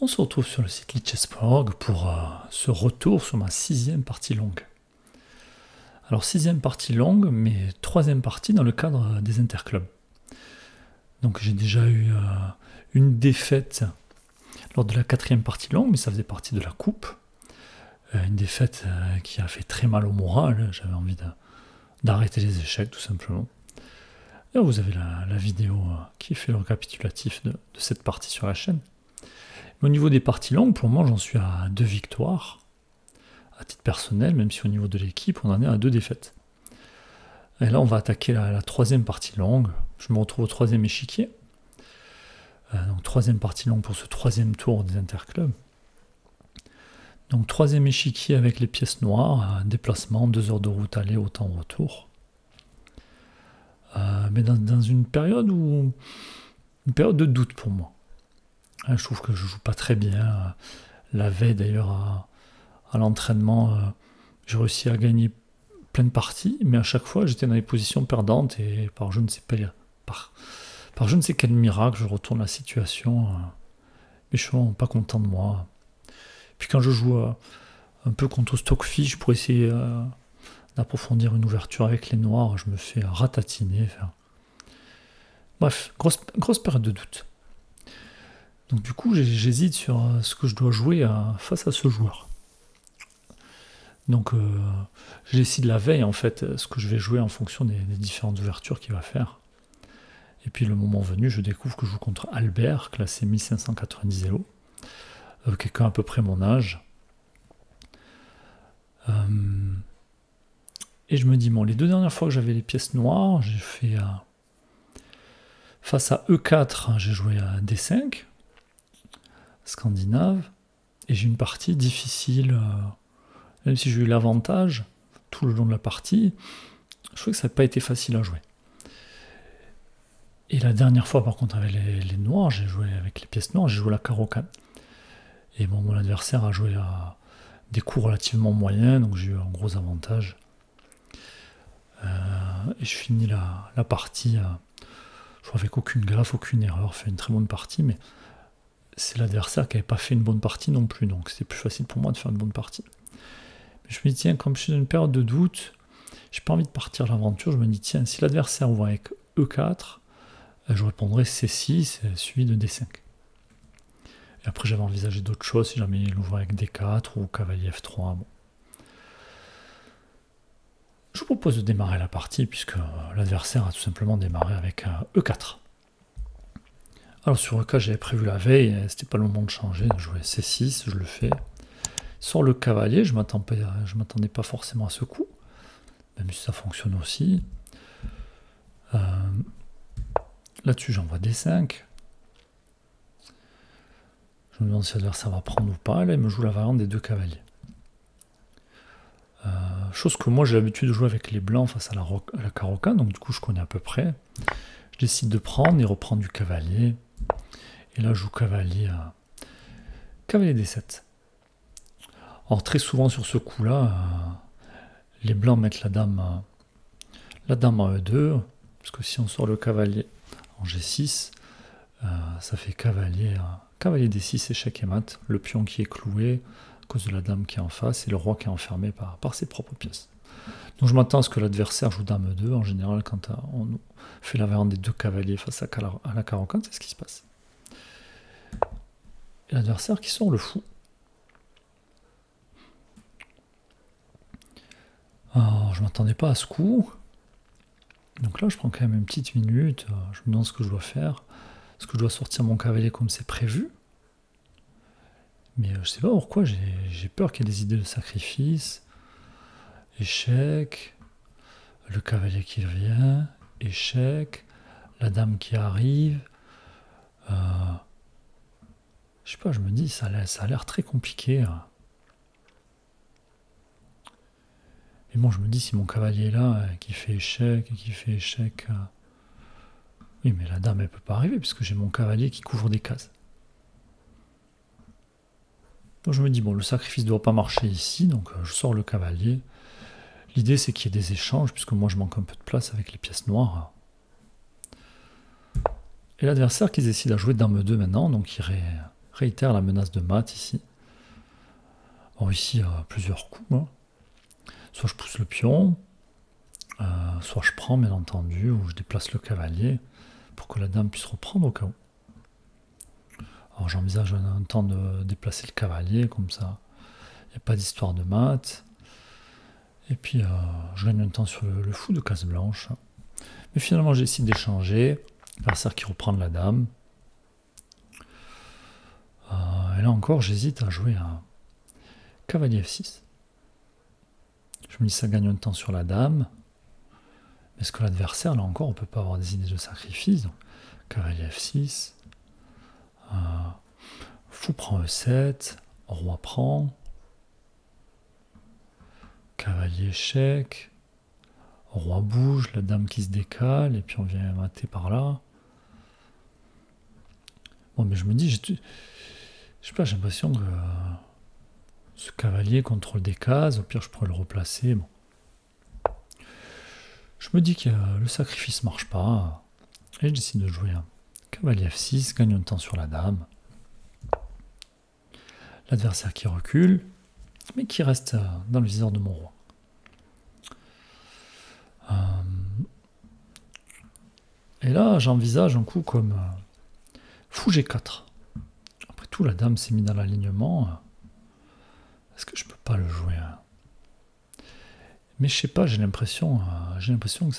On se retrouve sur le site lichess.org pour ce retour sur ma 6e partie longue. Alors 6e partie longue, mais 3e partie dans le cadre des interclubs. Donc j'ai déjà eu une défaite lors de la 4e partie longue, mais ça faisait partie de la coupe. Une défaite qui a fait très mal au moral, j'avais envie d'arrêter les échecs tout simplement. Et vous avez la vidéo qui fait le récapitulatif de cette partie sur la chaîne. Au niveau des parties longues, pour le moment, j'en suis à 2 victoires, à titre personnel, même si au niveau de l'équipe, on en est à 2 défaites. Et là, on va attaquer la 3e partie longue. Je me retrouve au 3e échiquier. Donc 3e partie longue pour ce 3e tour des interclubs. Donc 3e échiquier avec les pièces noires, déplacement, 2 heures de route aller, autant retour. Mais dans une période de doute pour moi. Je trouve que je joue pas très bien. La veille d'ailleurs à l'entraînement, j'ai réussi à gagner plein de parties, mais à chaque fois j'étais dans des positions perdantes et par je ne sais quel miracle je retourne la situation. Mais je suis vraiment pas content de moi. Puis quand je joue un peu contre Stockfish pour essayer d'approfondir une ouverture avec les noirs, je me fais ratatiner. Bref, grosse période de doute. Donc du coup, j'hésite sur ce que je dois jouer face à ce joueur. Donc je décide la veille en fait ce que je vais jouer en fonction des différentes ouvertures qu'il va faire. Et puis le moment venu, je découvre que je joue contre Albert, classé 1590 Elo, quelqu'un à peu près mon âge. Et je me dis, bon, les 2 dernières fois que j'avais les pièces noires, j'ai fait face à E4, j'ai joué à D5. Scandinave, et j'ai une partie difficile, même si j'ai eu l'avantage tout le long de la partie, je trouvais que ça n'a pas été facile à jouer. Et la dernière fois, par contre, avec les noirs, j'ai joué avec les pièces noires, j'ai joué la carreau-can. Et bon, mon adversaire a joué à des coups relativement moyens, donc j'ai eu un gros avantage. Et je finis la partie, je crois avec aucune gaffe, aucune erreur, fait une très bonne partie, mais c'est l'adversaire qui n'avait pas fait une bonne partie non plus, donc c'était plus facile pour moi de faire une bonne partie. Mais je me dis, tiens, comme je suis dans une période de doute, j'ai pas envie de partir l'aventure, je me dis, tiens, si l'adversaire ouvre avec E4, je répondrai C6, suivi de D5. Et après, j'avais envisagé d'autres choses, si jamais il ouvre avec D4 ou cavalier F3. Bon. Je vous propose de démarrer la partie, puisque l'adversaire a tout simplement démarré avec E4. Alors sur E4, j'avais prévu la veille, c'était pas le moment de changer, de jouer C6, je le fais. Sur le cavalier, je m'attendais pas forcément à ce coup, même si ça fonctionne aussi. Là-dessus, j'envoie D5. Je me demande si l'adversaire va prendre ou pas. Là, il me joue la variante des 2 cavaliers. Chose que moi, j'ai l'habitude de jouer avec les blancs face à la carreau-can, donc du coup, je connais à peu près. Je décide de prendre et reprendre du cavalier. Et là, je joue cavalier D7. Alors très souvent sur ce coup-là, les blancs mettent la dame à E2, parce que si on sort le cavalier en G6, ça fait cavalier D6, échec et mat, le pion qui est cloué à cause de la dame qui est en face et le roi qui est enfermé par ses propres pièces. Donc je m'attends à ce que l'adversaire joue dame E2, en général quand on fait la variante des 2 cavaliers face à la carreau-can, c'est ce qui se passe. Et l'adversaire qui sort le fou. Alors, je ne m'attendais pas à ce coup. Donc là, je prends quand même une petite minute. Je me demande ce que je dois faire. Est-ce que je dois sortir mon cavalier comme c'est prévu? Mais je sais pas pourquoi, j'ai peur qu'il y ait des idées de sacrifice. Échec. Le cavalier qui revient. Échec. La dame qui arrive. Je sais pas, je me dis, ça a l'air très compliqué. Mais bon, je me dis, si mon cavalier est là, qui fait échec, oui, mais la dame, elle peut pas arriver, puisque j'ai mon cavalier qui couvre des cases. Donc je me dis, bon, le sacrifice ne doit pas marcher ici, donc je sors le cavalier. L'idée, c'est qu'il y ait des échanges, puisque moi, je manque un peu de place avec les pièces noires. Et l'adversaire qui décide à jouer dame 2 maintenant, donc réitère la menace de mat ici. Bon, ici, plusieurs coups. Hein. Soit je pousse le pion, soit je prends, bien entendu, ou je déplace le cavalier pour que la dame puisse reprendre au cas où. Alors j'envisage un temps de déplacer le cavalier, comme ça, il n'y a pas d'histoire de mat. Et puis je gagne un temps sur le fou de case blanche. Mais finalement, j'ai décidé d'échanger. L'adversaire qui reprend la dame. Et là encore, j'hésite à jouer un cavalier F6. Je me dis ça gagne un temps sur la dame. Mais est-ce que l'adversaire, là encore, on ne peut pas avoir des idées de sacrifice. Donc, cavalier F6. Fou prend E7. Roi prend. Cavalier échec. Roi bouge, la dame qui se décale, et puis on vient mater par là. Bon, mais je me dis, je sais pas, j'ai l'impression que ce cavalier contrôle des cases, au pire je pourrais le replacer. Bon. Je me dis que le sacrifice marche pas, et je décide de jouer un cavalier F6, gagne un temps sur la dame. L'adversaire qui recule, mais qui reste dans le viseur de mon roi. Et là, j'envisage un coup comme fou G4. Après tout, la dame s'est mise dans l'alignement. Est-ce que je peux pas le jouer Mais je sais pas, j'ai l'impression que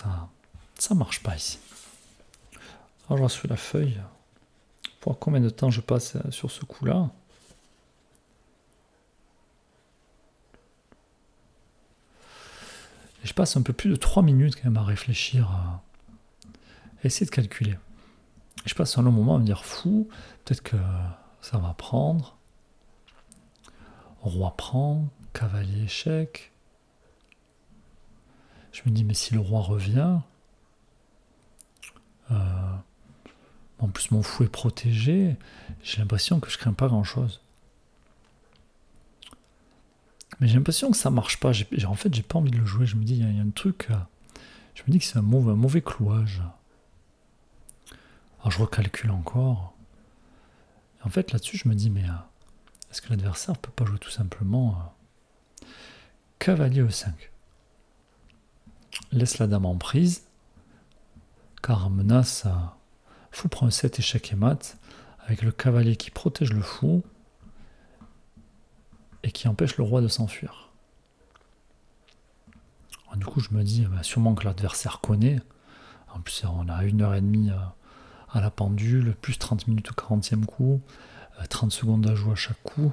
ça marche pas ici. Alors je reste sur la feuille. Pour voir combien de temps je passe sur ce coup-là. Et je passe un peu plus de 3 minutes quand même à réfléchir, à essayer de calculer. Et je passe un long moment à me dire fou, peut-être que ça va prendre. Roi prend, cavalier échec. Je me dis mais si le roi revient, en plus mon fou est protégé, j'ai l'impression que je crains pas grand-chose. Mais j'ai l'impression que ça marche pas. En fait, j'ai pas envie de le jouer. Je me dis, il y a un truc. Je me dis que c'est un mauvais clouage. Alors je recalcule encore. Et en fait, là-dessus, je me dis, mais est-ce que l'adversaire peut pas jouer tout simplement cavalier E5 ? Laisse la dame en prise. Car menace fou prend E7, échec et mat. Avec le cavalier qui protège le fou. Et qui empêche le roi de s'enfuir. Du coup, je me dis, sûrement que l'adversaire connaît. En plus, on a 1h30 à la pendule, plus 30 minutes au 40e coup, 30 secondes à jouer à chaque coup.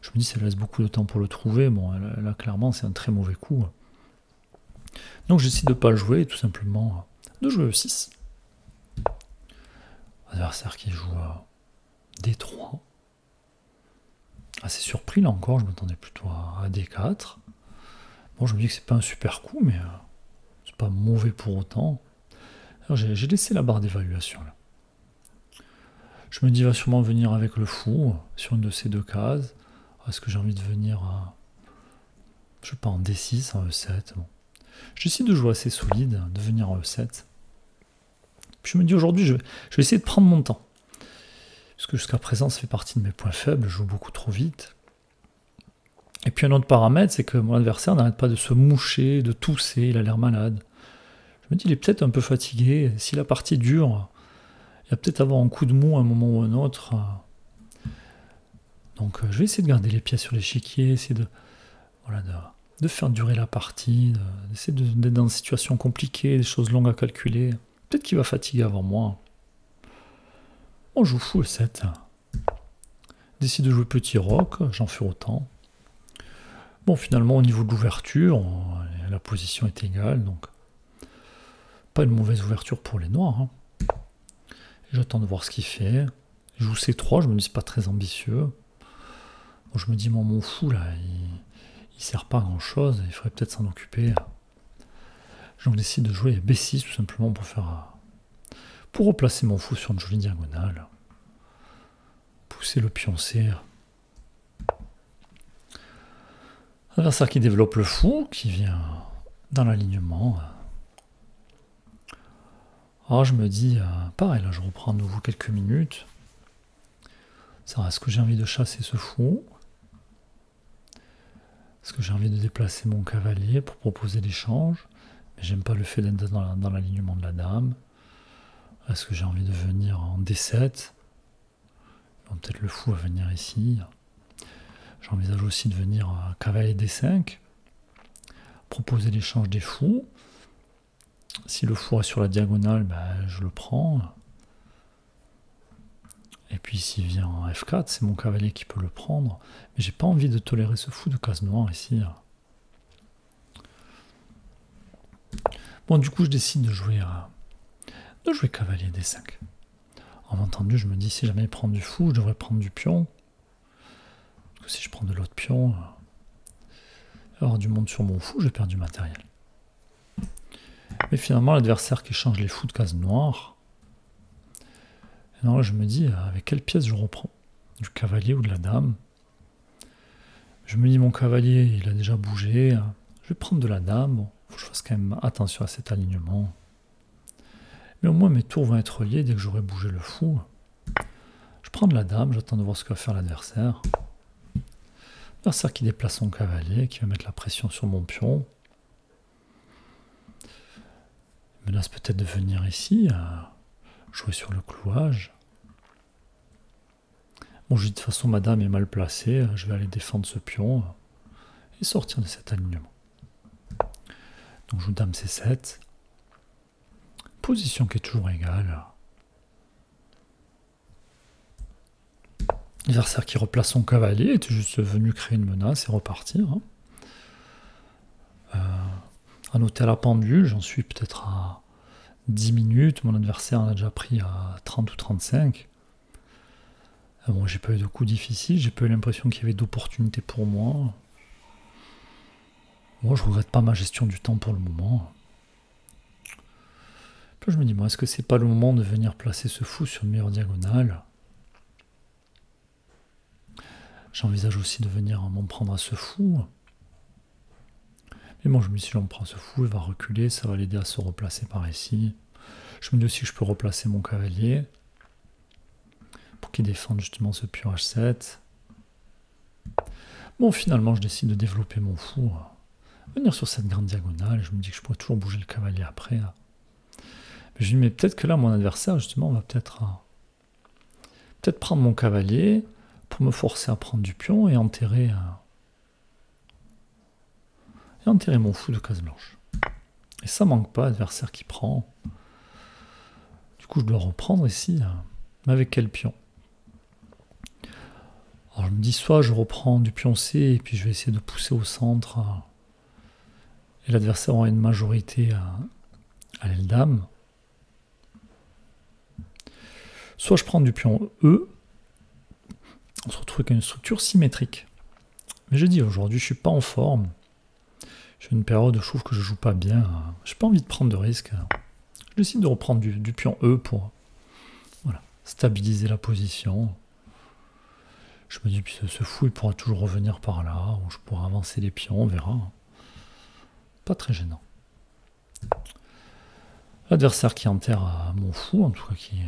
Je me dis, ça laisse beaucoup de temps pour le trouver. Bon, là, clairement, c'est un très mauvais coup. Donc, j'essaie de ne pas le jouer, tout simplement de jouer E6. Adversaire qui joue D3. Assez surpris là encore, je m'attendais plutôt à D4. Bon, je me dis que c'est pas un super coup, mais c'est pas mauvais pour autant. Alors j'ai laissé la barre d'évaluation là. Je me dis, il va sûrement venir avec le fou sur une de ces deux cases. Est-ce que j'ai envie de venir je sais pas, en D6, en E7 bon. Je décide de jouer assez solide, de venir en E7. Puis je me dis aujourd'hui, je vais essayer de prendre mon temps. Parce que jusqu'à présent, ça fait partie de mes points faibles, je joue beaucoup trop vite. Et puis un autre paramètre, c'est que mon adversaire n'arrête pas de se moucher, de tousser, il a l'air malade. Je me dis, il est peut-être un peu fatigué, si la partie dure, il va peut-être avoir un coup de mou à un moment ou un autre. Donc je vais essayer de garder les pieds sur l'échiquier, essayer de faire durer la partie, d'essayer d'être dans une situation compliquée, des choses longues à calculer. Peut-être qu'il va fatiguer avant moi. On joue fou E7. Décide de jouer petit roc, j'en fais autant. Bon, finalement, au niveau de l'ouverture, la position est égale, donc pas une mauvaise ouverture pour les noirs. Hein. J'attends de voir ce qu'il fait. Je joue C3, je me dis c'est pas très ambitieux. Bon, je me dis, mon fou, là, il sert pas à grand-chose, il faudrait peut-être s'en occuper. Donc, je décide de jouer B6, tout simplement, pour replacer mon fou sur une jolie diagonale. Pousser le pion C. Adversaire qui développe le fou, qui vient dans l'alignement. Alors je me dis, pareil, là je reprends à nouveau quelques minutes. Ça, est-ce que j'ai envie de chasser ce fou? Est-ce que j'ai envie de déplacer mon cavalier pour proposer l'échange? Mais j'aime pas le fait d'être dans l'alignement de la dame. Est-ce que j'ai envie de venir en D7? Bon, peut-être le fou va venir ici. J'envisage aussi de venir à cavalier D5. Proposer l'échange des fous. Si le fou est sur la diagonale, ben, je le prends. Et puis s'il vient en F4, c'est mon cavalier qui peut le prendre. Mais j'ai pas envie de tolérer ce fou de case noire ici. Bon, du coup, je décide de jouer cavalier D5. En entendu, je me dis, si jamais il prend du fou, je devrais prendre du pion. Parce que si je prends de l'autre pion, avoir du monde sur mon fou, je perds du matériel. Mais finalement, l'adversaire qui change les fous de case noire. Et non, là, je me dis, avec quelle pièce je reprends? Du cavalier ou de la dame? Je me dis, mon cavalier, il a déjà bougé. Je vais prendre de la dame. Bon, faut que je fasse quand même attention à cet alignement. Mais au moins, mes tours vont être liés dès que j'aurai bougé le fou. Je prends de la dame, j'attends de voir ce que va faire l'adversaire. L'adversaire qui déplace son cavalier, qui va mettre la pression sur mon pion. Il menace peut-être de venir ici, jouer sur le clouage. Bon, je dis de toute façon, ma dame est mal placée, je vais aller défendre ce pion et sortir de cet alignement. Donc je joue dame C7. Position qui est toujours égale. L'adversaire qui replace son cavalier était juste venu créer une menace et repartir. À noter à la pendule, j'en suis peut-être à 10 minutes. Mon adversaire en a déjà pris à 30 ou 35. Bon, j'ai pas eu de coups difficiles, j'ai pas eu l'impression qu'il y avait d'opportunités pour moi. Moi, je regrette pas ma gestion du temps pour le moment. Puis je me dis, bon, est-ce que c'est pas le moment de venir placer ce fou sur une meilleure diagonale? J'envisage aussi de venir m'en prendre à ce fou. Mais bon, je me dis, si j'en prends ce fou, il va reculer, ça va l'aider à se replacer par ici. Je me dis aussi que je peux replacer mon cavalier pour qu'il défende justement ce pion H7. Bon, finalement, je décide de développer mon fou, venir sur cette grande diagonale. Je me dis que je pourrais toujours bouger le cavalier après. Mais je me dis, mais peut-être que là, mon adversaire, justement, va peut-être prendre mon cavalier pour me forcer à prendre du pion et enterrer mon fou de case blanche. Et ça manque pas, adversaire qui prend. Du coup, je dois reprendre ici, mais avec quel pion? Alors je me dis, soit je reprends du pion C et puis je vais essayer de pousser au centre et l'adversaire aura une majorité à l'aile dame. Soit je prends du pion E, on se retrouve avec une structure symétrique. Mais je dis, aujourd'hui je suis pas en forme. J'ai une période où je trouve que je joue pas bien. J'ai pas envie de prendre de risques. Je décide de reprendre du pion E pour stabiliser la position. Je me dis, puis ce fou, il pourra toujours revenir par là, ou je pourrai avancer les pions, on verra. Pas très gênant. L'adversaire qui enterre mon fou, en tout cas qui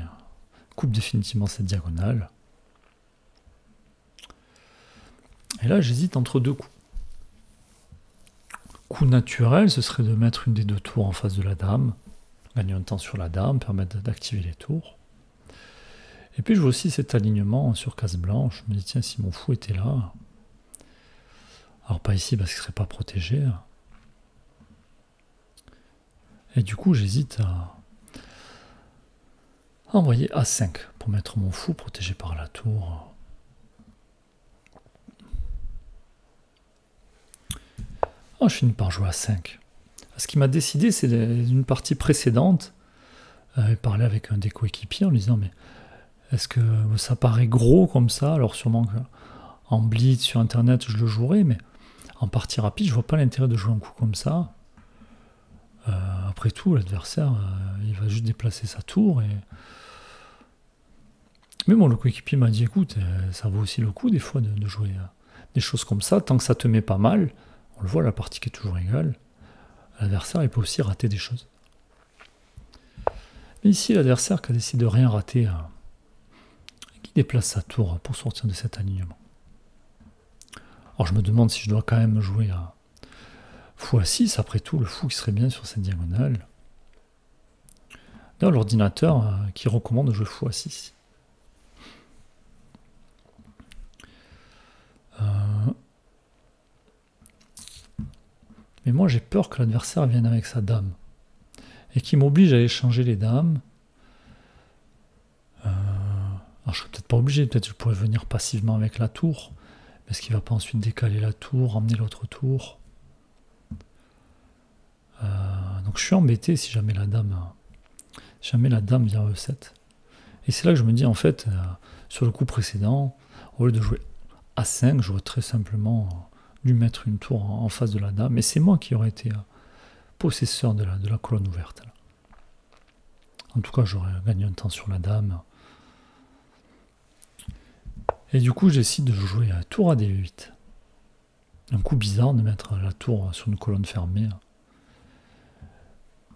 coupe définitivement cette diagonale. Et là, j'hésite entre deux coups. Coup naturel, ce serait de mettre une des deux tours en face de la dame, gagner un temps sur la dame, permettre d'activer les tours. Et puis je vois aussi cet alignement sur case blanche. Je me dis, tiens, si mon fou était là. Alors pas ici parce qu'il ne serait pas protégé. Et du coup, j'hésite à envoyer A5 pour mettre mon fou protégé par la tour. Je finis par jouer A5. Ce qui m'a décidé, c'est une partie précédente. J'avais parlé avec un des coéquipiers en lui disant, mais est-ce que ça paraît gros comme ça? Alors sûrement qu'en blitz sur internet je le jouerai, mais en partie rapide je vois pas l'intérêt de jouer un coup comme ça. Après tout, l'adversaire il va juste déplacer sa tour. Mais bon, le coéquipier m'a dit, écoute, ça vaut aussi le coup des fois de jouer des choses comme ça, tant que ça te met pas mal. On le voit, la partie qui est toujours égale. L'adversaire il peut aussi rater des choses. Mais ici l'adversaire qui a décidé de rien rater, déplace sa tour pour sortir de cet alignement. Alors je me demande si je dois quand même jouer à fou à 6, après tout, le fou qui serait bien sur cette diagonale. D'ailleurs, l'ordinateur qui recommande de jouer fou à 6. Mais moi, j'ai peur que l'adversaire vienne avec sa dame. Et qu'il m'oblige à échanger les dames. Alors, je serais peut-être pas obligé. Peut-être que je pourrais venir passivement avec la tour. Mais est-ce qu'il ne va pas ensuite décaler la tour, emmener l'autre tour? Donc, je suis embêté si jamais la dame vient E7. Et c'est là que je me dis, en fait, sur le coup précédent, au lieu de jouer A5, j'aurais très simplement dû mettre une tour en face de la dame. Et c'est moi qui aurais été possesseur de la colonne ouverte. Là. En tout cas, j'aurais gagné un temps sur la dame. Et du coup, j'essaie de jouer à tour à D8. Un coup bizarre de mettre la tour sur une colonne fermée.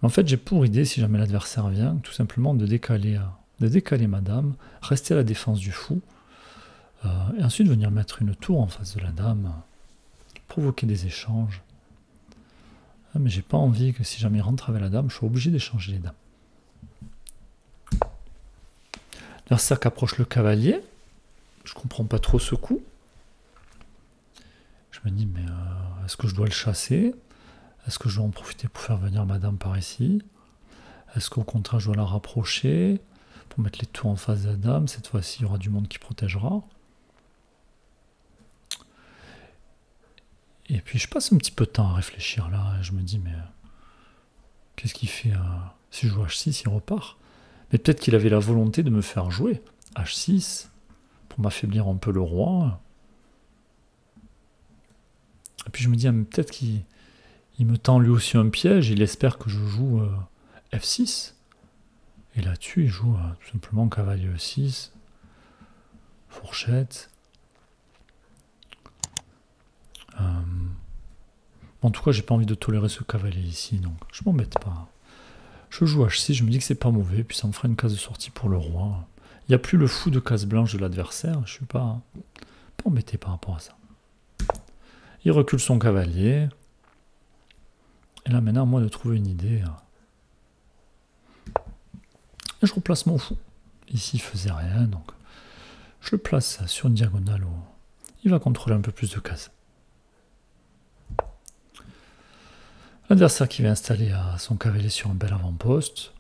En fait, j'ai pour idée, si jamais l'adversaire vient, tout simplement de décaler ma dame, rester à la défense du fou, et ensuite venir mettre une tour en face de la dame, provoquer des échanges. Mais j'ai pas envie que si jamais il rentre avec la dame, je sois obligé d'échanger les dames. L'adversaire qui approche le cavalier, je comprends pas trop ce coup. Je me dis, mais est-ce que je dois le chasser? Est-ce que je dois en profiter pour faire venir ma dame par ici? Est-ce qu'au contraire, je dois la rapprocher pour mettre les tours en face de la dame? Cette fois-ci, il y aura du monde qui protégera. Et puis, je passe un petit peu de temps à réfléchir là. Et je me dis, mais qu'est-ce qu'il fait si je joue H6, il repart. Mais peut-être qu'il avait la volonté de me faire jouer H6 pour m'affaiblir un peu le roi. Et puis, je me dis, peut-être qu'il me tend lui aussi un piège. Il espère que je joue F6. Et là-dessus, il joue tout simplement cavalier E6, fourchette. En tout cas, j'ai pas envie de tolérer ce cavalier ici, donc je m'embête pas. Je joue H6, je me dis que c'est pas mauvais, puis ça me fera une case de sortie pour le roi. Il n'y a plus le fou de case blanche de l'adversaire, je suis pas embêté par rapport à ça. Il recule son cavalier. Et là, maintenant, à moi de trouver une idée. Et je replace mon fou. Ici, il faisait rien, donc je le place sur une diagonale où il va contrôler un peu plus de cases. L'adversaire qui va installer son cavalier sur un bel avant-poste.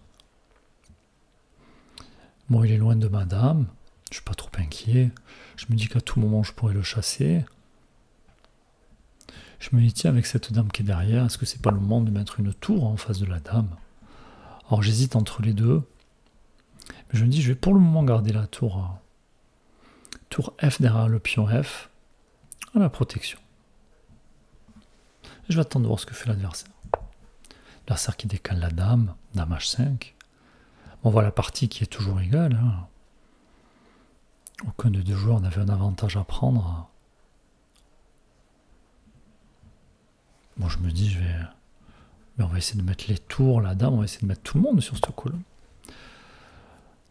Bon, il est loin de ma dame. Je suis pas trop inquiet. Je me dis qu'à tout moment, je pourrais le chasser. Je me dis, tiens, avec cette dame qui est derrière, est-ce que c'est pas le moment de mettre une tour en face de la dame? Alors, j'hésite entre les deux. Mais je me dis, je vais pour le moment garder la tour F derrière le pion F à la protection. Et je vais attendre de voir ce que fait l'adversaire. L'adversaire qui décale la dame H5. On voit la partie qui est toujours égale. Hein. Aucun des deux joueurs n'avait un avantage à prendre. Bon, je me dis, on va essayer de mettre les tours, la dame, on va essayer de mettre tout le monde sur cette colonne.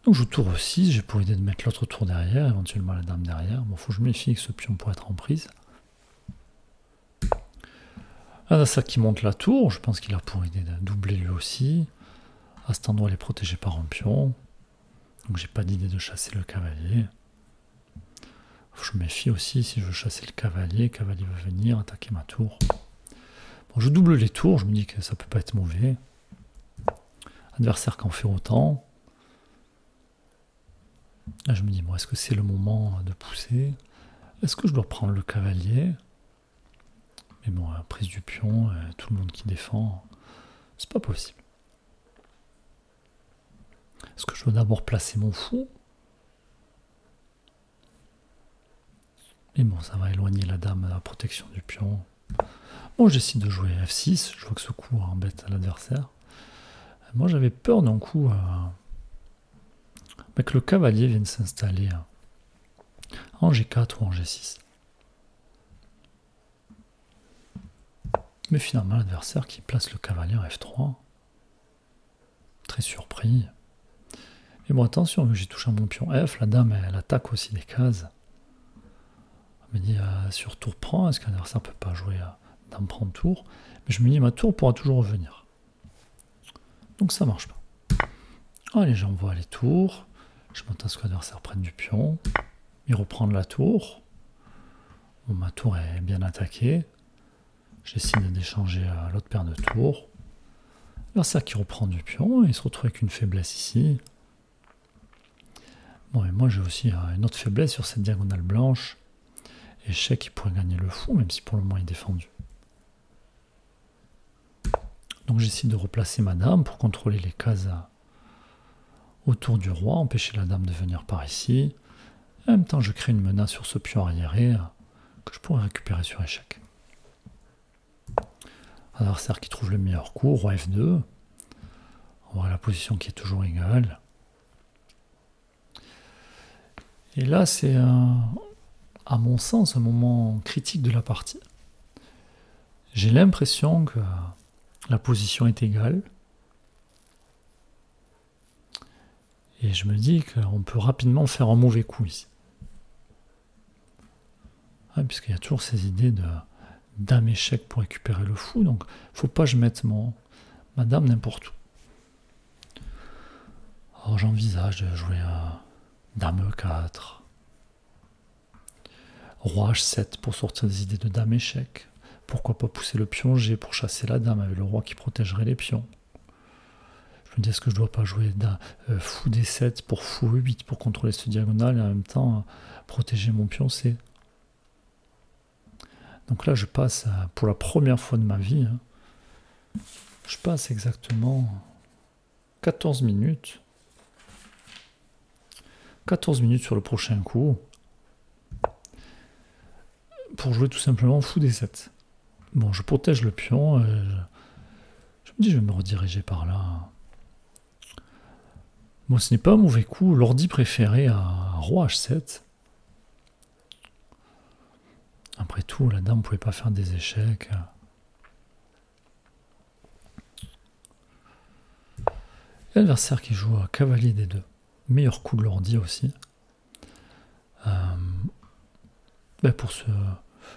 Donc je joue tour E6, j'ai pour idée de mettre l'autre tour derrière, éventuellement la dame derrière. Bon, faut que je me méfie que ce pion pourrait être en prise. L'adversaire qui monte la tour, je pense qu'il a pour idée de doubler lui aussi. À cet endroit, il est protégé par un pion. Donc j'ai pas d'idée de chasser le cavalier. Je me méfie aussi, si je veux chasser le cavalier va venir attaquer ma tour. Bon, je double les tours, je me dis que ça peut pas être mauvais. Adversaire qui en fait autant. Là, je me dis, bon, est-ce que c'est le moment de pousser? Est-ce que je dois prendre le cavalier? Mais bon, prise du pion, tout le monde qui défend, c'est pas possible. Est-ce que je dois d'abord placer mon fou? Mais bon, ça va éloigner la dame de la protection du pion. Bon, j'essaie de jouer F6, je vois que ce coup embête l'adversaire. Moi, j'avais peur d'un coup que le cavalier vienne s'installer en G4 ou en G6. Mais finalement, l'adversaire qui place le cavalier en F3, très surpris. Mais bon, attention, vu que j'ai touché à mon pion F, la dame, elle attaque aussi des cases. Elle me dit, sur tour prend, est-ce qu'un adversaire ne peut pas jouer dame prend tour? Mais je me dis, ma tour pourra toujours revenir. Donc ça marche pas. Allez, j'envoie les tours. Je m'attends à ce que l'adversaire prenne du pion. Il reprend la tour. Bon, ma tour est bien attaquée. J'essaie d'échanger l'autre paire de tours. L'adversaire qui reprend du pion, il se retrouve avec une faiblesse ici. Bon, et moi j'ai aussi une autre faiblesse sur cette diagonale blanche. Échec, il pourrait gagner le fou, même si pour le moment il est défendu. Donc j'essaie de replacer ma dame pour contrôler les cases autour du roi, empêcher la dame de venir par ici. En même temps, je crée une menace sur ce pion arriéré que je pourrais récupérer sur échec. Adversaire qui trouve le meilleur coup, roi F2. On voit la position qui est toujours égale. Et là, c'est, à mon sens, un moment critique de la partie. J'ai l'impression que la position est égale. Et je me dis qu'on peut rapidement faire un mauvais coup ici. Puisqu'il y a toujours ces idées de dame échec pour récupérer le fou. Donc, il ne faut pas que je mette ma dame n'importe où. Alors, j'envisage de jouer à dame E4. Roi H7 pour sortir des idées de dame échec. Pourquoi pas pousser le pion G pour chasser la dame avec le roi qui protégerait les pions. Je me dis, est-ce que je dois pas jouer fou D7 pour fou E8 pour contrôler ce diagonale et en même temps protéger mon pion C. Donc là, je passe pour la première fois de ma vie. Je passe exactement 14 minutes. 14 minutes sur le prochain coup. Pour jouer tout simplement fou D7. Bon, je protège le pion. Je me dis, je vais me rediriger par là. Bon, ce n'est pas un mauvais coup. L'ordi préféré à roi H7. Après tout, la dame ne pouvait pas faire des échecs. L'adversaire qui joue à cavalier D2. Meilleur coup de l'ordi aussi.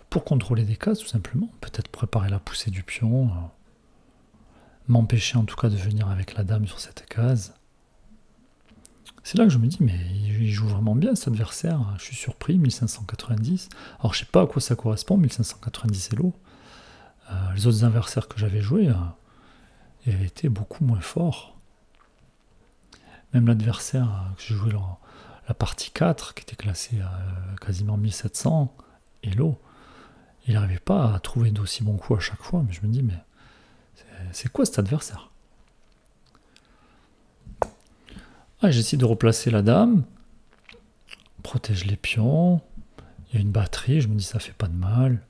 Pour contrôler des cases, tout simplement. Peut-être préparer la poussée du pion. M'empêcher en tout cas de venir avec la dame sur cette case. C'est là que je me dis, mais il joue vraiment bien cet adversaire. Je suis surpris, 1590. Alors je sais pas à quoi ça correspond, 1590 Elo. Les autres adversaires que j'avais joués étaient beaucoup moins forts. Même l'adversaire que j'ai joué la partie 4, qui était classé à quasiment 1700 Elo, il n'arrivait pas à trouver d'aussi bons coups à chaque fois. Mais je me dis, mais c'est quoi cet adversaire? J'essaie de replacer la dame, protège les pions, il y a une batterie, je me dis ça fait pas de mal.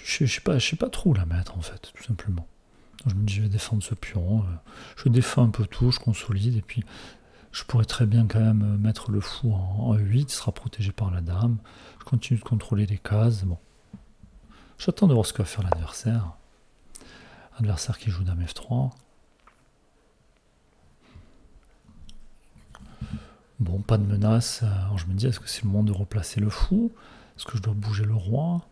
Je sais pas trop où la mettre en fait, tout simplement. Donc je me dis je vais défendre ce pion, je défends un peu tout, je consolide, et puis je pourrais très bien quand même mettre le fou en E8, il sera protégé par la dame, je continue de contrôler les cases, bon. J'attends de voir ce que va faire l'adversaire. Adversaire qui joue dame F3. Bon, pas de menace. Alors je me dis, est-ce que c'est le moment de replacer le fou? Est-ce que je dois bouger le roi?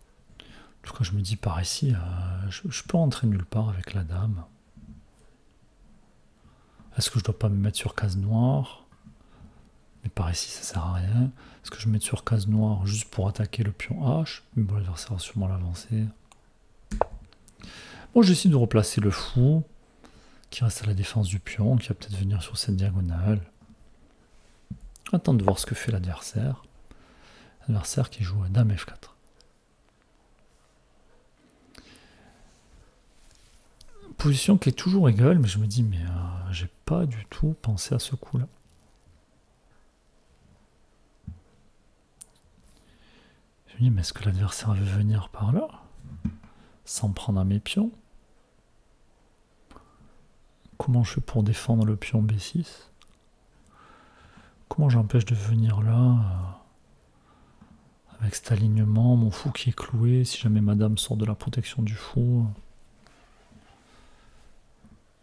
En tout cas, je me dis par ici, je peux rentrer nulle part avec la dame. Est-ce que je dois pas me mettre sur case noire? Mais par ici, ça sert à rien. Est-ce que je me mets sur case noire juste pour attaquer le pion H? Mais bon, l'adversaire va sûrement l'avancer. Bon, j'essaie de replacer le fou, qui reste à la défense du pion, qui va peut-être venir sur cette diagonale. Attends de voir ce que fait l'adversaire. L'adversaire qui joue à dame F4. Position qui est toujours égale, mais je me dis, mais j'ai pas du tout pensé à ce coup-là. Je me dis, mais est-ce que l'adversaire veut venir par là, sans prendre à mes pions? Comment je fais pour défendre le pion B6? Comment j'empêche de venir là avec cet alignement, mon fou qui est cloué, si jamais madame sort de la protection du fou?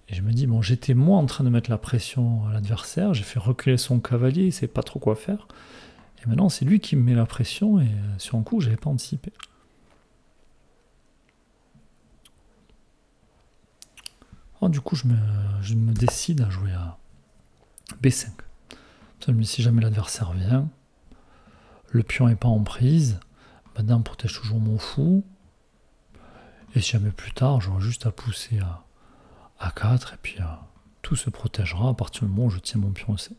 Et je me dis, bon, j'étais moi en train de mettre la pression à l'adversaire, j'ai fait reculer son cavalier, il ne sait pas trop quoi faire. Et maintenant, c'est lui qui me met la pression, et sur un coup, je n'avais pas anticipé. Alors, du coup, je me décide à jouer à B5. Je me dis, si jamais l'adversaire vient, le pion n'est pas en prise, ma dame protège toujours mon fou, et si jamais plus tard, j'aurai juste à pousser à A4, et puis tout se protégera à partir du moment où je tiens mon pion C.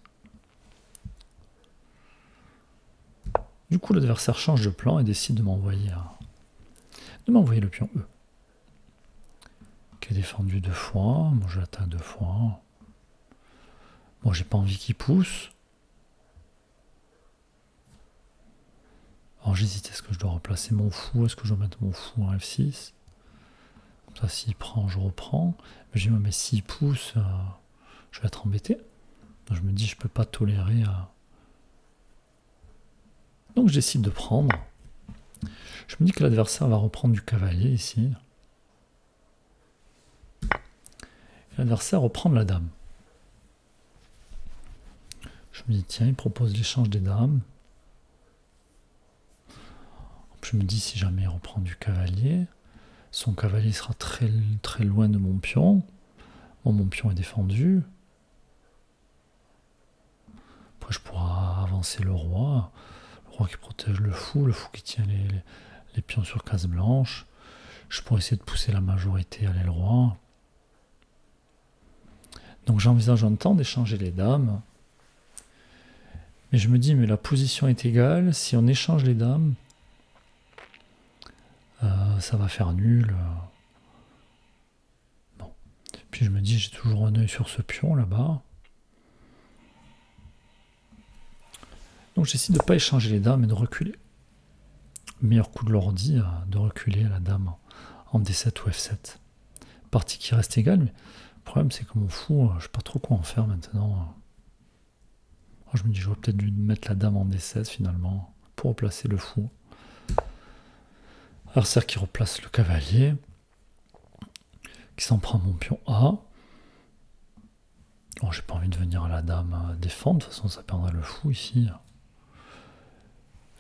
Du coup, l'adversaire change de plan et décide de m'envoyer le pion E, qui est défendu 2 fois. Moi, je l'attaque 2 fois. Bon, j'ai pas envie qu'il pousse. Alors, j'hésite, est-ce que je dois replacer mon fou? Est-ce que je dois mettre mon fou en F6? Comme ça, s'il prend, je reprends. Mais je dis, mais s'il pousse, je vais être embêté. Donc, je me dis, je peux pas tolérer. Donc, je décide de prendre. Je me dis que l'adversaire va reprendre du cavalier ici. L'adversaire reprend la dame. Je me dis, tiens, il propose l'échange des dames. Je me dis, si jamais il reprend du cavalier, son cavalier sera très, très loin de mon pion. Bon, mon pion est défendu. Après, je pourrai avancer le roi qui protège le fou qui tient les pions sur case blanche. Je pourrais essayer de pousser la majorité à l'aile roi. Donc j'envisage un temps d'échanger les dames. Mais je me dis, mais la position est égale. Si on échange les dames, ça va faire nul. Bon. Puis je me dis, j'ai toujours un œil sur ce pion là-bas. Donc j'essaie de ne pas échanger les dames et de reculer. Meilleur coup de l'ordi, de reculer à la dame en D7 ou F7. Partie qui reste égale, mais le problème c'est que mon fou, je ne sais pas trop quoi en faire maintenant. Alors, je me dis, j'aurais peut-être dû mettre la dame en D16 finalement, pour replacer le fou. Adversaire qui replace le cavalier, qui s'en prend mon pion A. Bon, j'ai pas envie de venir à la dame défendre, de toute façon ça perdrait le fou ici.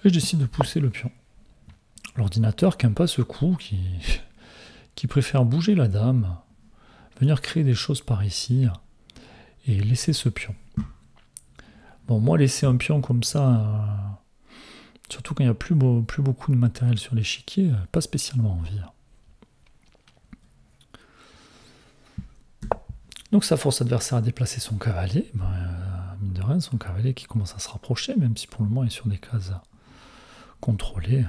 Et je décide de pousser le pion. L'ordinateur qui n'aime pas ce coup, qui préfère bouger la dame, venir créer des choses par ici, et laisser ce pion. Bon, moi, laisser un pion comme ça, surtout quand il n'y a plus beaucoup de matériel sur l'échiquier, pas spécialement envie. Donc ça force l'adversaire à déplacer son cavalier. Mine de rien, son cavalier qui commence à se rapprocher, même si pour le moment il est sur des cases contrôlées.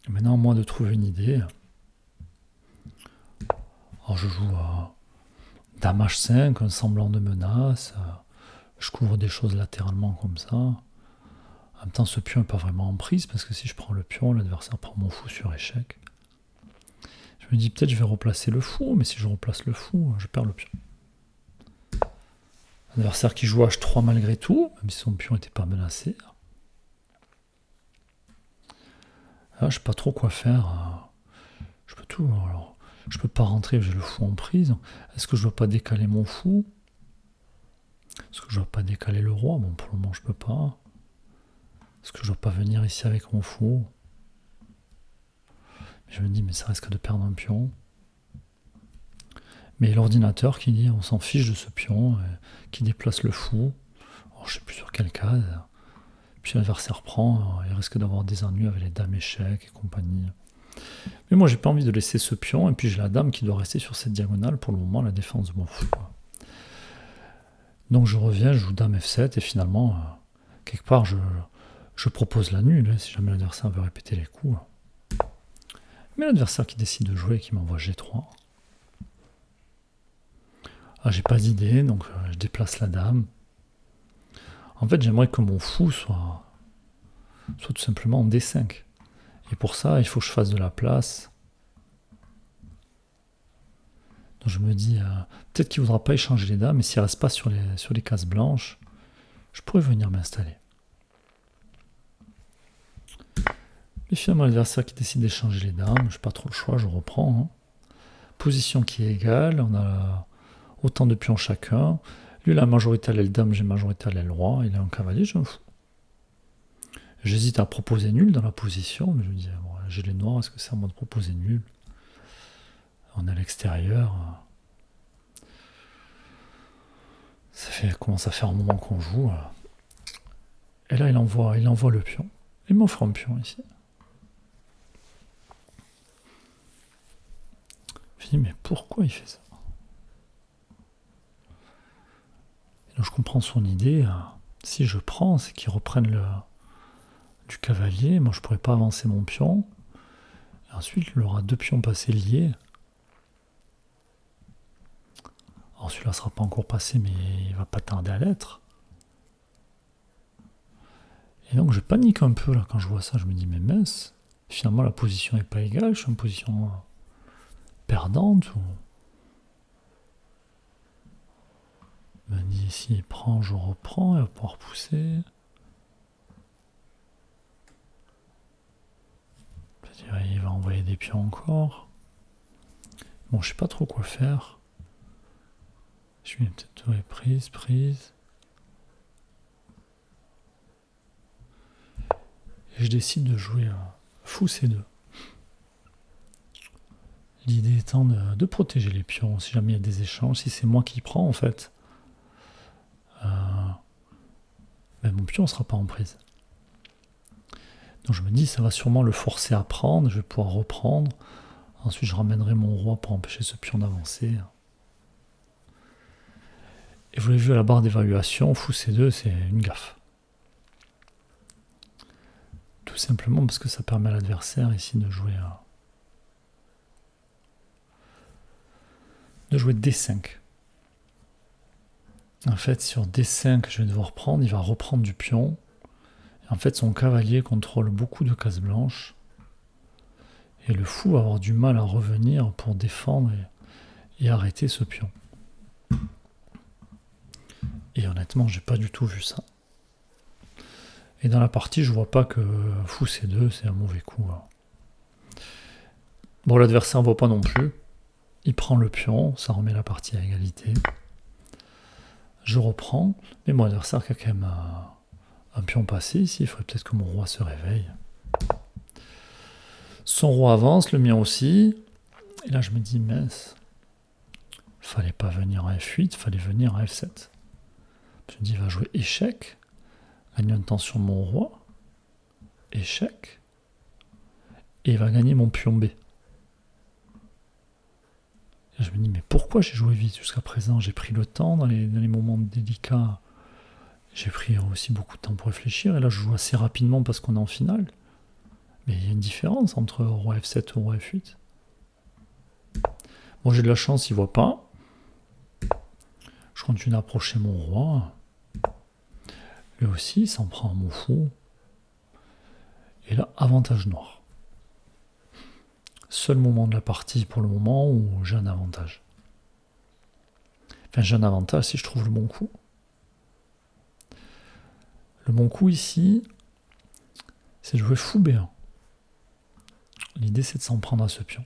Et maintenant, à moi de trouver une idée. Alors je joue dame H5, un semblant de menace. Je couvre des choses latéralement comme ça. En même temps, ce pion n'est pas vraiment en prise, parce que si je prends le pion, l'adversaire prend mon fou sur échec. Je me dis peut-être je vais replacer le fou, mais si je replace le fou, je perds le pion. L'adversaire qui joue H3 malgré tout, même si son pion n'était pas menacé. Là, je ne sais pas trop quoi faire. Je peux tout. Alors, je peux pas rentrer, j'ai le fou en prise. Est-ce que je dois pas décaler mon fou? Est-ce que je dois pas décaler le roi? Bon, pour le moment, je peux pas. Est-ce que je dois pas venir ici avec mon fou? Mais je me dis, mais ça risque de perdre un pion. Mais l'ordinateur qui dit, on s'en fiche de ce pion, qui déplace le fou. Alors, je sais plus sur quelle case. Puis l'adversaire prend, il risque d'avoir des ennuis avec les dames échecs et compagnie. Mais moi, j'ai pas envie de laisser ce pion, et puis j'ai la dame qui doit rester sur cette diagonale pour le moment, la défense de mon fou. Donc je reviens, je joue dame F7, et finalement, quelque part, je propose la nulle, si jamais l'adversaire veut répéter les coups. Mais l'adversaire qui décide de jouer, qui m'envoie G3. Ah, j'ai pas d'idée, donc je déplace la dame. En fait, j'aimerais que mon fou soit tout simplement en D5. Et pour ça, il faut que je fasse de la place. Donc je me dis, peut-être qu'il ne voudra pas échanger les dames, mais s'il ne reste pas sur les cases blanches, je pourrais venir m'installer. Mais finalement, l'adversaire qui décide d'échanger les dames, je n'ai pas trop le choix, je reprends. position qui est égale, on a autant de pions chacun. Lui, il a majorité à l'aile dame, j'ai majorité à l'aile roi, il a un cavalier, je m'en fous. J'hésite à proposer nul dans la position, mais je me dis, bon, j'ai les noirs, est-ce que c'est à moi de proposer nul? On est à l'extérieur. Ça commence à faire un moment qu'on joue. Et là, il envoie le pion. Il m'offre un pion ici. Je me dis, mais pourquoi il fait ça? Et donc, je comprends son idée. Si je prends, c'est qu'il reprenne du cavalier. Moi, je ne pourrais pas avancer mon pion. Et ensuite, il aura 2 pions passés liés. Alors, celui-là ne sera pas encore passé, mais il va pas tarder à l'être. Et donc, je panique un peu là quand je vois ça. Je me dis, mais mince, finalement, la position n'est pas égale. Je suis en position perdante. Je me dis, s'il prend, je reprends. Il va pouvoir pousser. Il va envoyer des pions encore. Bon, je sais pas trop quoi faire. Je vais peut-être prise. Et je décide de jouer fou C2. L'idée étant de protéger les pions, si jamais il y a des échanges, si c'est moi qui prends en fait, ben mon pion ne sera pas en prise. Donc je me dis, ça va sûrement le forcer à prendre, je vais pouvoir reprendre. Ensuite, je ramènerai mon roi pour empêcher ce pion d'avancer. Et vous l'avez vu à la barre d'évaluation, fou C2, c'est une gaffe. Tout simplement parce que ça permet à l'adversaire ici de jouer D5. En fait, sur D5, je vais devoir prendre, il va reprendre du pion. Et en fait, son cavalier contrôle beaucoup de cases blanches. Et le fou va avoir du mal à revenir pour défendre et arrêter ce pion. Et honnêtement, j'ai pas du tout vu ça. Et dans la partie, je vois pas que fou C2, c'est un mauvais coup. Bon, l'adversaire ne voit pas non plus. Il prend le pion, ça remet la partie à égalité. Je reprends, mais mon adversaire qui a quand même un pion passé ici, il faudrait peut-être que mon roi se réveille. Son roi avance, le mien aussi. Et là, je me dis, mince, fallait pas venir à F8, fallait venir à F7. Je me dis, il va jouer échec, gagner une tension de mon roi, échec, et il va gagner mon pion B. Et je me dis, mais pourquoi j'ai joué vite jusqu'à présent? J'ai pris le temps dans les moments délicats. J'ai pris aussi beaucoup de temps pour réfléchir, et là, je joue assez rapidement parce qu'on est en finale. Mais il y a une différence entre roi F7 et roi F8. Bon, j'ai de la chance, il ne voit pas. Je continue d'approcher mon roi. Lui aussi, il s'en prend à mon fou. Et là, avantage noir. Seul moment de la partie pour le moment où j'ai un avantage. Enfin, j'ai un avantage si je trouve le bon coup. Le bon coup ici, c'est de jouer fou B1. L'idée, c'est de s'en prendre à ce pion.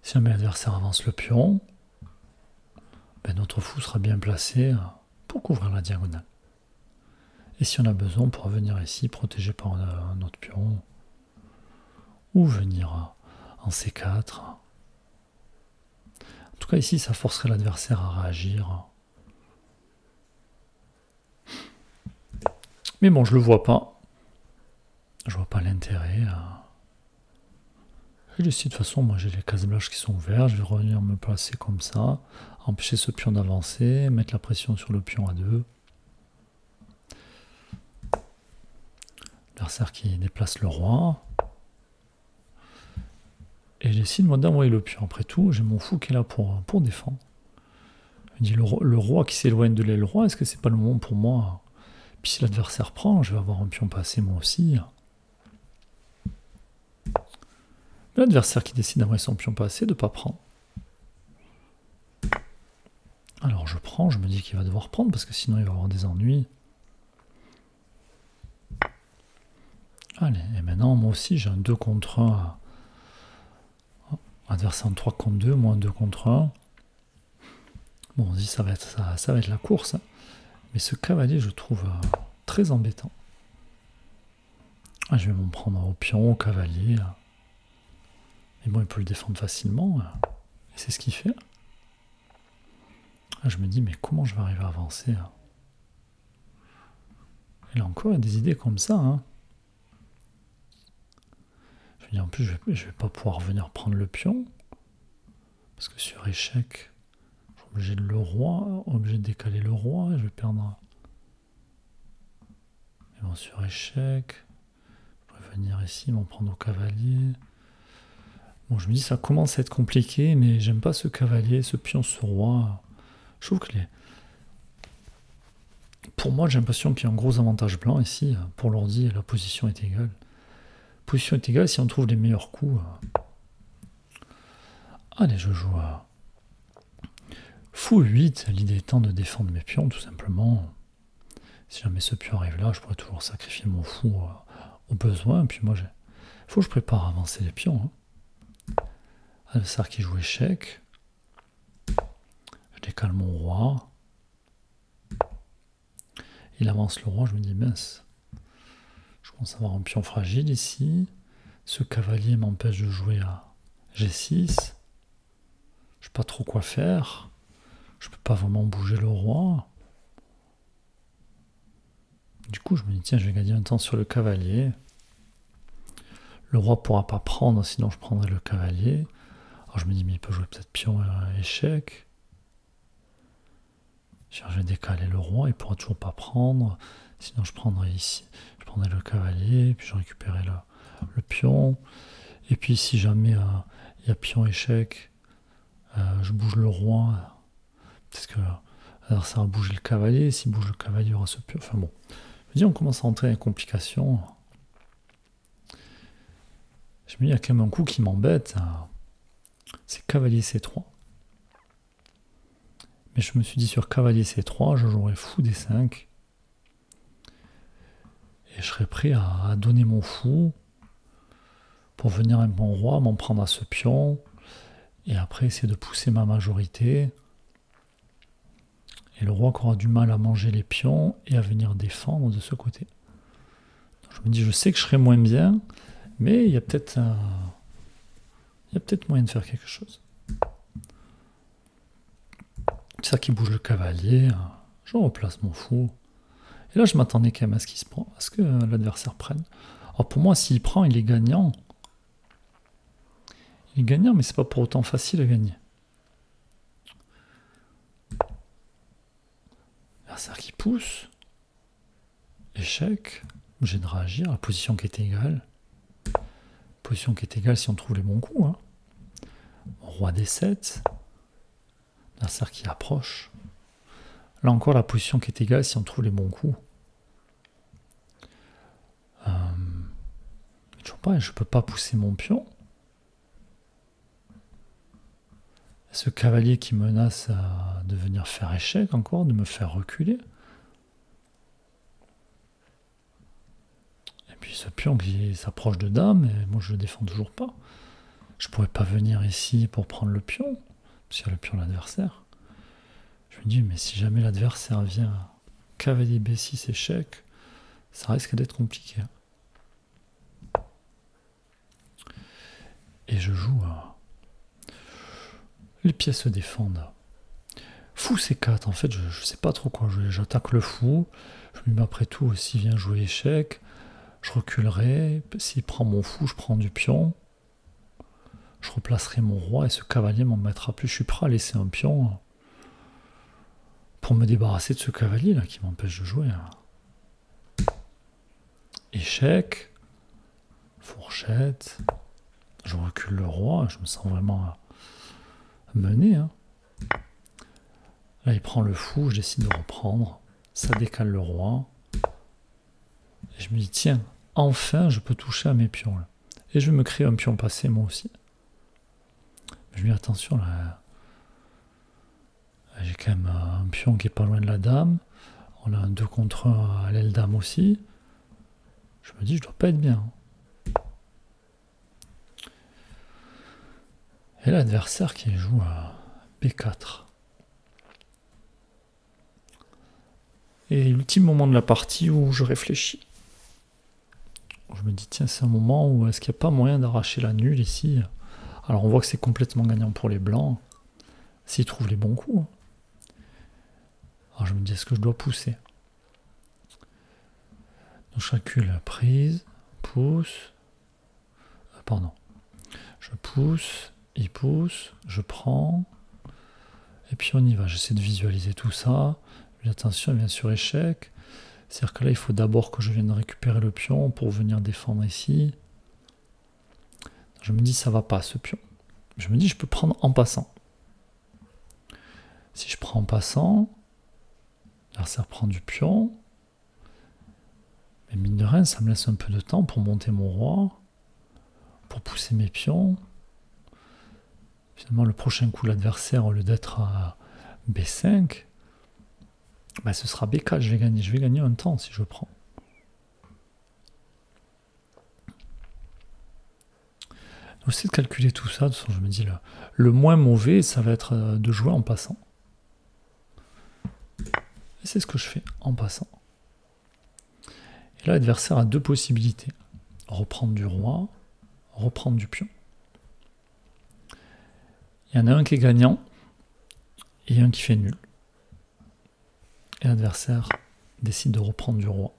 Si jamais l'adversaire avance le pion, ben notre fou sera bien placé pour couvrir la diagonale. Et si on a besoin, on pourra venir ici, protégé par un autre pion, ou venir en C4. En tout cas, ici, ça forcerait l'adversaire à réagir. Mais bon, je le vois pas. Je vois pas l'intérêt. Et de toute façon, moi j'ai les cases blanches qui sont ouvertes, je vais revenir me placer comme ça, empêcher ce pion d'avancer, mettre la pression sur le pion A2. L'adversaire qui déplace le roi. Et je décide moi d'envoyer le pion. Après tout, j'ai mon fou qui est là pour défendre. Je me dis, le roi qui s'éloigne de l'aile roi, est-ce que c'est pas le moment pour moi? Puis si l'adversaire prend, je vais avoir un pion passé moi aussi. L'adversaire qui décide d'envoyer son pion passé, de ne pas prendre. Alors je prends, je me dis qu'il va devoir prendre parce que sinon il va avoir des ennuis. Allez, et maintenant moi aussi j'ai un 2 contre 1 Adversaire en 3 contre 2, moins 2 contre 1. Bon, on se dit ça va être la course. Hein. Mais ce cavalier, je trouve très embêtant. Ah, je vais m'en prendre au pion, au cavalier. Mais bon, il peut le défendre facilement. Et c'est ce qu'il fait. Ah, je me dis, mais comment je vais arriver à avancer Et là encore, il y a des idées comme ça. Hein. Je me dis, en plus, je vais pas pouvoir venir prendre le pion. Parce que sur échec, je suis obligé de le roi, obligé de décaler le roi, et je vais perdre. Mais bon, sur échec, je pourrais venir ici, m'en prendre au cavalier. Bon, je me dis, ça commence à être compliqué, mais j'aime pas ce cavalier, ce pion, ce roi. Je trouve que pour moi, j'ai l'impression qu'il y a un gros avantage blanc ici. Pour l'ordi, la position est égale. Position est égale si on trouve les meilleurs coups. Allez, je joue à fou 8. L'idée étant de défendre mes pions, tout simplement. Si jamais ce pion arrive là, je pourrais toujours sacrifier mon fou au besoin. Puis moi, il faut que je prépare à avancer les pions. Hein. Adversaire qui joue échec. Je décale mon roi. Il avance le roi, je me dis mince. Je commence à avoir un pion fragile ici. Ce cavalier m'empêche de jouer à G6. Je sais pas trop quoi faire. Je peux pas vraiment bouger le roi. Du coup, je me dis tiens, je vais gagner un temps sur le cavalier. Le roi pourra pas prendre, sinon je prendrai le cavalier. Alors je me dis mais il peut jouer peut-être pion échec. Je vais décaler le roi, il pourra toujours pas prendre. Sinon je prendrai ici. Je prendrai le cavalier, puis je récupérerai le pion. Et puis si jamais il y a pion échec, je bouge le roi. Parce que l'adversaire va bouger le cavalier. S'il bouge le cavalier, il y aura ce pion. Enfin bon. Je me dis, on commence à entrer dans les complications. Je me dis, il y a quand même un coup qui m'embête. C'est cavalier C3. Mais je me suis dit, sur cavalier C3, je jouerais fou D5. Et je serais prêt à donner mon fou pour venir avec mon roi, m'en prendre à ce pion. Et après, essayer de pousser ma majorité. Et le roi qui aura du mal à manger les pions et à venir défendre de ce côté. Donc je me dis, je sais que je serai moins bien, mais il y a peut-être moyen de faire quelque chose. C'est ça qui bouge le cavalier. Je replace mon fou. Et là, je m'attendais quand même à ce qu'il se prend, à ce que l'adversaire prenne. Alors pour moi, s'il prend, il est gagnant. Il est gagnant, mais c'est pas pour autant facile à gagner. L'adversaire qui pousse. Échec. Obligé de réagir. La position qui est égale. Position qui est égale si on trouve les bons coups. Hein. Roi D7. L'adversaire qui approche. Là encore, la position qui est égale si on trouve les bons coups. Toujours pareil, je ne peux pas pousser mon pion. Ce cavalier qui menace de venir faire échec encore, de me faire reculer. Et puis ce pion qui s'approche de dame, et moi je le défends toujours pas. Je pourrais pas venir ici pour prendre le pion, parce qu'il y a le pion de l'adversaire. Je me dis, mais si jamais l'adversaire vient cavalier B6 échec, ça risque d'être compliqué. Et je joue les pièces se défendent. Fou C4, en fait, je sais pas trop quoi jouer. J'attaque le fou, je lui mets après tout, s'il vient jouer échec, je reculerai. S'il prend mon fou, je prends du pion. Je replacerai mon roi et ce cavalier m'en mettra plus. Je suis prêt à laisser un pion pour me débarrasser de ce cavalier là qui m'empêche de jouer. Échec, fourchette, je recule le roi, je me sens vraiment mené. Hein. Là, il prend le fou, je décide de reprendre. Ça décale le roi. Et je me dis, tiens, enfin, je peux toucher à mes pions. Là. Et je vais me créer un pion passé, moi aussi. Je me dis, attention, là, j'ai quand même un pion qui est pas loin de la dame. On a un 2 contre 1 à l'aile dame aussi. Je me dis, je dois pas être bien. Et l'adversaire qui joue à B4. Et l'ultime moment de la partie où je réfléchis. Je me dis, tiens, c'est un moment où est-ce qu'il n'y a pas moyen d'arracher la nulle ici? Alors on voit que c'est complètement gagnant pour les blancs, s'ils trouvent les bons coups. Alors je me dis, est-ce que je dois pousser? Donc je calcule la prise, pousse, pardon. Je pousse, il pousse, je prends, et puis on y va. J'essaie de visualiser tout ça. Mais attention, bien sûr, échec. C'est-à-dire que là, il faut d'abord que je vienne récupérer le pion pour venir défendre ici. Je me dis, ça va pas, ce pion. Je me dis, je peux prendre en passant. Si je prends en passant, l'adversaire prend du pion. Mais mine de rien, ça me laisse un peu de temps pour monter mon roi, pour pousser mes pions. Finalement, le prochain coup, l'adversaire, au lieu d'être à B5, ben, ce sera B4, je vais gagner un temps si je prends. Donc, j'essaie de calculer tout ça. De toute façon, je me dis, le moins mauvais, ça va être de jouer en passant. Et c'est ce que je fais, en passant. Et là, l'adversaire a deux possibilités. Reprendre du roi, reprendre du pion. Il y en a un qui est gagnant et un qui fait nul. Et l'adversaire décide de reprendre du roi.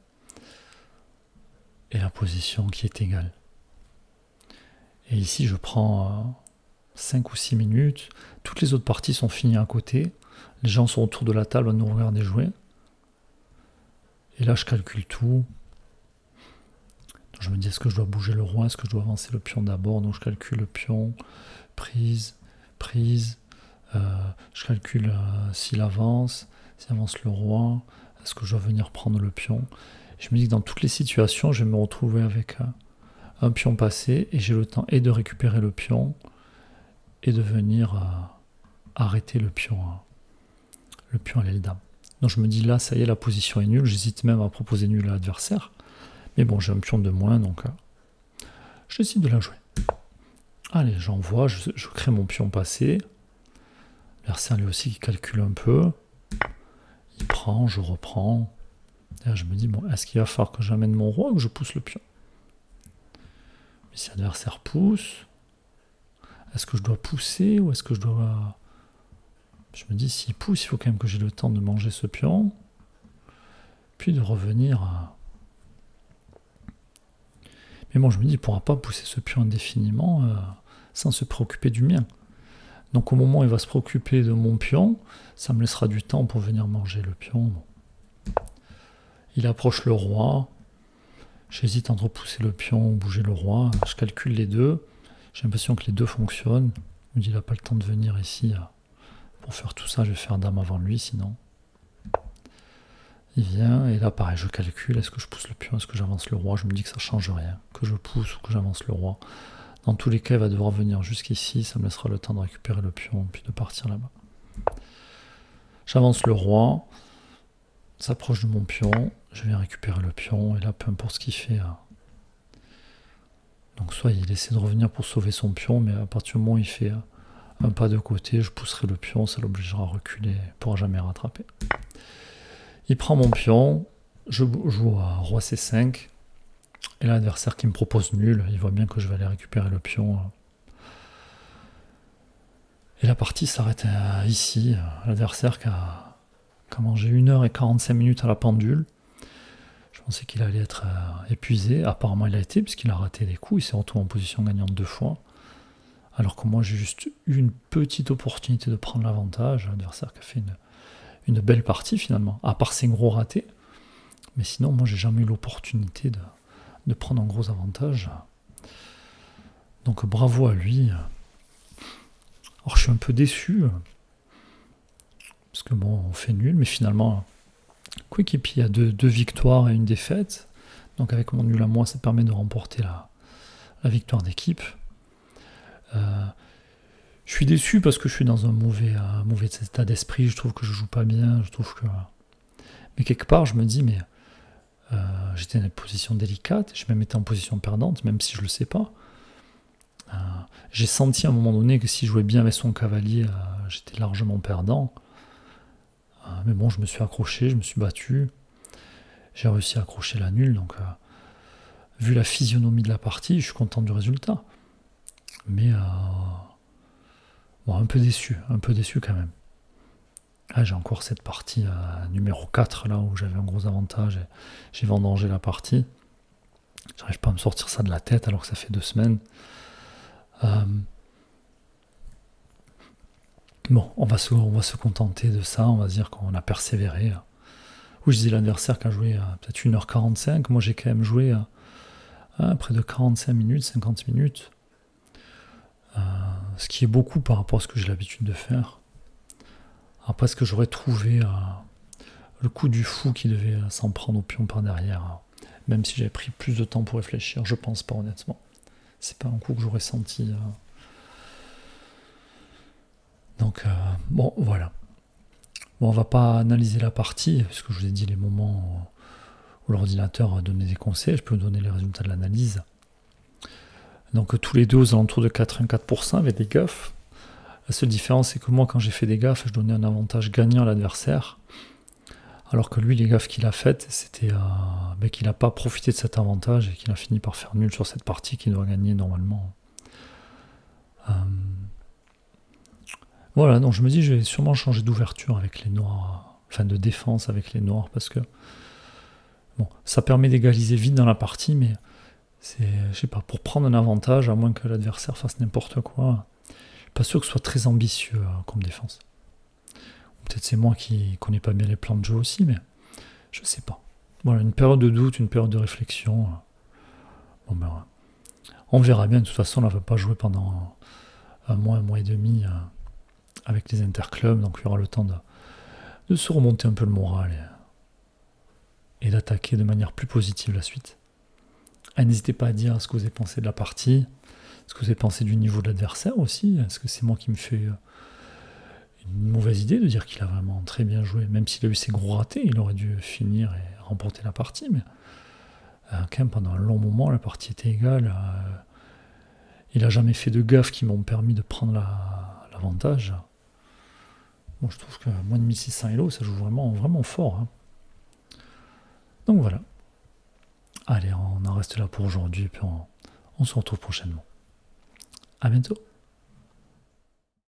Et la position qui est égale. Et ici, je prends 5 ou 6 minutes. Toutes les autres parties sont finies à côté. Les gens sont autour de la table à nous regarder jouer. Et là, je calcule tout. Donc, je me dis, est-ce que je dois bouger le roi? Est-ce que je dois avancer le pion d'abord? Donc, je calcule le pion. Prise. Je calcule s'il avance le roi. Est-ce que je dois venir prendre le pion? Je me dis que dans toutes les situations, je vais me retrouver avec un pion passé et j'ai le temps et de récupérer le pion et de venir arrêter le pion à l'aile dame. Donc je me dis là, ça y est, la position est nulle. J'hésite même à proposer nul à l'adversaire. Mais bon, j'ai un pion de moins, donc je décide de la jouer. Allez, j'envoie, je crée mon pion passé. L'adversaire lui aussi qui calcule un peu. Il prend, je reprends. Et là, je me dis, bon, est-ce qu'il va falloir que j'amène mon roi ou que je pousse le pion? Mais si l'adversaire pousse, est-ce que je dois pousser ou est-ce que je dois... Je me dis, s'il pousse, il faut quand même que j'ai le temps de manger ce pion, puis de revenir à... Mais bon, je me dis, il ne pourra pas pousser ce pion indéfiniment sans se préoccuper du mien. Donc au moment où il va se préoccuper de mon pion, ça me laissera du temps pour venir manger le pion. Bon. Il approche le roi. J'hésite entre pousser le pion ou bouger le roi. Je calcule les deux. J'ai l'impression que les deux fonctionnent. Je me dis, il n'a pas le temps de venir ici. Pour faire tout ça, je vais faire dame avant lui, sinon. Il vient, et là, pareil, je calcule. Est-ce que je pousse le pion? Est-ce que j'avance le roi? Je me dis que ça ne change rien. Que je pousse ou que j'avance le roi. Dans tous les cas, il va devoir venir jusqu'ici. Ça me laissera le temps de récupérer le pion, puis de partir là-bas. J'avance le roi. S'approche de mon pion. Je viens récupérer le pion. Et là, peu importe ce qu'il fait... Donc soit il essaie de revenir pour sauver son pion, mais à partir du moment où il fait un pas de côté, je pousserai le pion, ça l'obligera à reculer, il ne pourra jamais rattraper. Il prend mon pion, je joue à roi C5, et l'adversaire qui me propose nul, il voit bien que je vais aller récupérer le pion. Et la partie s'arrête ici, l'adversaire qui a mangé 1h45 minutes à la pendule. Je pensais qu'il allait être épuisé. Apparemment, il a été, puisqu'il a raté des coups. Il s'est retrouvé en position gagnante 2 fois. Alors que moi, j'ai juste eu une petite opportunité de prendre l'avantage. L'adversaire qui a fait une belle partie, finalement. À part ses gros ratés. Mais sinon, moi, j'ai jamais eu l'opportunité de prendre un gros avantage. Donc, bravo à lui. Alors, je suis un peu déçu. Parce que bon, on fait nul. Mais finalement... Coéquipier a deux victoires et une défaite. Donc avec mon nul à moi, ça permet de remporter la victoire d'équipe. Je suis déçu parce que je suis dans un mauvais état d'esprit. Je trouve que je joue pas bien. Mais quelque part, je me dis, mais j'étais dans une position délicate. Je me mettais en position perdante, même si je le sais pas. J'ai senti à un moment donné que si je jouais bien avec son cavalier, j'étais largement perdant. Mais bon, je me suis accroché, je me suis battu. J'ai réussi à accrocher la nulle, donc vu la physionomie de la partie, je suis content du résultat. Mais bon, un peu déçu quand même. Ah, j'ai encore cette partie numéro 4 là où j'avais un gros avantage et j'ai vendangé la partie. J'arrive pas à me sortir ça de la tête alors que ça fait 2 semaines. Bon, on va se contenter de ça, on va dire qu'on a persévéré. Oui, je dis l'adversaire qui a joué peut-être 1h45, moi j'ai quand même joué près de 45 minutes, 50 minutes. Ce qui est beaucoup par rapport à ce que j'ai l'habitude de faire. Après, ce que j'aurais trouvé le coup du fou qui devait s'en prendre au pion par derrière, même si j'avais pris plus de temps pour réfléchir, je pense pas honnêtement. C'est pas un coup que j'aurais senti. Donc, bon, voilà. Bon, on va pas analyser la partie, parce que je vous ai dit les moments où l'ordinateur donnait des conseils, je peux vous donner les résultats de l'analyse. Donc tous les deux aux alentours de 84% avec des gaffes. La seule différence, c'est que moi, quand j'ai fait des gaffes, je donnais un avantage gagnant à l'adversaire. Alors que lui, les gaffes qu'il a faites, c'était qu'il n'a pas profité de cet avantage et qu'il a fini par faire nul sur cette partie qu'il doit gagner normalement. Voilà, donc je me dis, je vais sûrement changer d'ouverture avec les noirs, enfin de défense avec les noirs, parce que bon, ça permet d'égaliser vite dans la partie, mais c'est, je sais pas, pour prendre un avantage, à moins que l'adversaire fasse n'importe quoi, je suis pas sûr que ce soit très ambitieux comme défense. Peut-être c'est moi qui connais pas bien les plans de jeu aussi, mais je sais pas. Voilà, une période de doute, une période de réflexion. Bon ben, on verra bien. De toute façon, on ne va pas jouer pendant un mois et demi avec les interclubs, donc il y aura le temps de se remonter un peu le moral et d'attaquer de manière plus positive la suite. N'hésitez pas à dire ce que vous avez pensé de la partie, ce que vous avez pensé du niveau de l'adversaire aussi. Est-ce que c'est moi qui me fais une mauvaise idée de dire qu'il a vraiment très bien joué, même s'il a eu ses gros ratés, il aurait dû finir et remporter la partie, mais quand même pendant un long moment la partie était égale. Il n'a jamais fait de gaffes qui m'ont permis de prendre l'avantage. Bon, je trouve que moins de 1600 Elo, ça joue vraiment, vraiment fort. Hein. Donc voilà. Allez, on en reste là pour aujourd'hui, et puis on se retrouve prochainement. À bientôt.